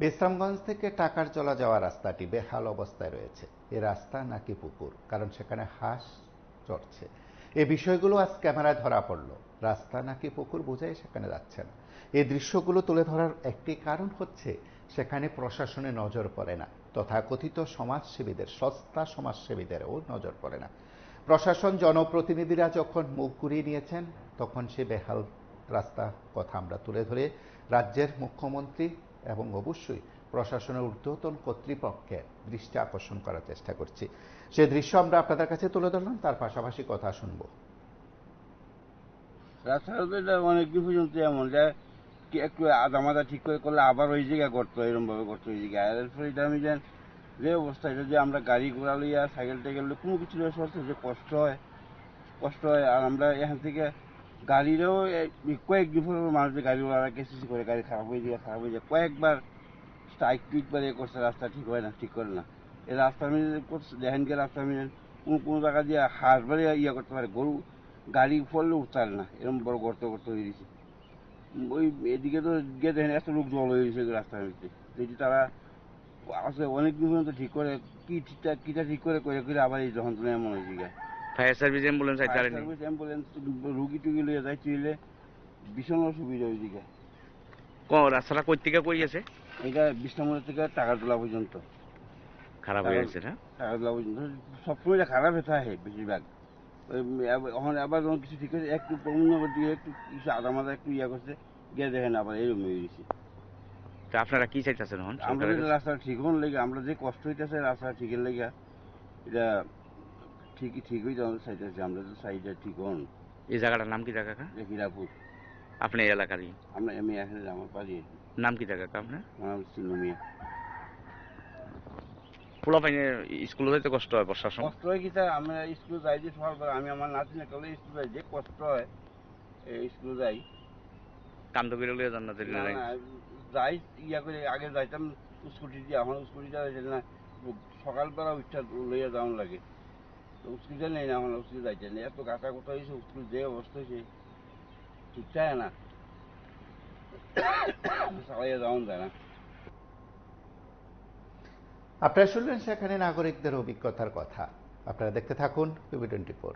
বিশ্রামগঞ্জ থেকে টাকারজলা যাওয়া রাস্তাটি বেহাল অবস্থায় রয়েছে। এ রাস্তা নাকি পুকুর, কারণ সেখানে হাঁস চড়ছে। এই বিষয়গুলো আজ ক্যামেরায় ধরা পড়ল। রাস্তা নাকি পুকুর বোঝাই সেখানে যাচ্ছে না। এই দৃশ্যগুলো তুলে ধরার একটি কারণ হচ্ছে সেখানে প্রশাসনে নজর পড়ে না, তথাকথিত সমাজসেবীদের, সস্তা সমাজসেবীদেরও নজর পড়ে না। প্রশাসন, জনপ্রতিনিধিরা যখন মুখ ঘুরিয়ে নিয়েছেন, তখন সে বেহাল রাস্তা কথা আমরা তুলে ধরে রাজ্যের মুখ্যমন্ত্রী এবং অবশ্যই প্রশাসনের ঊর্ধ্বতন কর্তৃপক্ষের দৃষ্টি আকর্ষণ করার চেষ্টা করছি। সে দৃশ্য আমরা আপনাদের কাছে তুলে ধরলাম, তার পাশাপাশি কথা শুনব। রাস্তাটা অনেক দিন পর্যন্ত এমন যে একটু আদামাদা ঠিক করে করলে আবার ওই জায়গায় করতো, এরকম ভাবে করতো ওই জায়গায়। আর এরপরে এটা আমি যে অবস্থা, এটা যে আমরা গাড়ি ঘোড়া লইয়া সাইকেল টাইকেল কোনো কিছু যে কষ্ট হয়। আর আমরা এখান থেকে গাড়িরও কয়েকদিন পর মানুষের গাড়িওয়ালা কেসিসি করে গাড়ি খারাপ হয়ে যায় কয়েকবার স্ট্রাইক টুইকবার করছে, রাস্তা ঠিক হয় না, ঠিক করে না। এই রাস্তা আমি করছে দেখেন গিয়ে রাস্তা আমি কোনো জায়গা দিয়ে হাঁসবারে করতে পারে, গরু গাড়ি ফললে উঠতে পারে না, এরকম বড় গর্ত হয়ে গেছে। ওই এদিকে তো গিয়ে দেখেন এত লোক জল হয়ে গেছে রাস্তার মধ্যে, যদি তারা আছে অনেকদিন পর্যন্ত ঠিক করে কিটা ঠিক করে আবার এই যখন তুমি এমন হয়েছে গা। ফায়ার সার্ভিস অ্যাম্বুলেন্স রুগী টুগি লিয়ে যাই তুইলে ভীষণ অসুবিধা ওই দিকে। রাস্তাটা কই থেকে কই গেছে? এটা বিষ্ণামুড়ি থেকে টাকারতলা পর্যন্ত খারাপ হয়ে গেছে না? টাকারতলা পর্যন্ত সবসময় খারাপ হতে হয় বেশিরভাগ। এখন আবার যখন কিছু ঠিক হয়েছে, একটু অন্য দিকে একটু কিছু আদামাদা একটু করছে, গিয়ে দেখেন আবার এরকম হয়ে গেছে। তা আপনারা কি চাইতেছেন? আমরা যদি রাস্তা ঠিক হন লেগে, আমরা যে কষ্ট হইতেছে রাস্তা ঠিকের লেগে, এটা ঠিক হয়ে যাওয়ার চাইতেছি। আমরা তো সাইডটা ঠিক হন। এই জায়গাটার নাম কি জায়গা? হিরাপুর। আপনি এই এলাকারই? আমি এখানে আমার বাড়ি। নাম কি জায়গা আপনার? আমার চিনুমিয়া। পোলা পাইনে স্কুলে যাইতে কষ্ট হয় বর্ষার সময়? কষ্ট হয় কি স্যার, আমরা স্কুল যাই যে সকালবেলা, আমি আমার নাতি না কালে স্কুল যাই, যে কষ্ট হয় স্কুল যাই। কান্দ করে লিয়ে যান না? যাই করে আগে যাইতাম স্কুটি দিয়ে, এখন স্কুটিটা না সকালবেলা উঠা লইয়া যাওয়ান লাগে, তো স্কুলটা নেই না, এখন স্কুল যাইতে নেই। এত গাছা কোথা হয়েছে, স্কুল যে অবস্থা হয়েছে ঠিক চায় না, চালাইয়া যাওয়ান যায় না। আপনারা শুনলেন সেখানে নাগরিকদের অভিজ্ঞতার কথা। আপনারা দেখতে থাকুন PB24।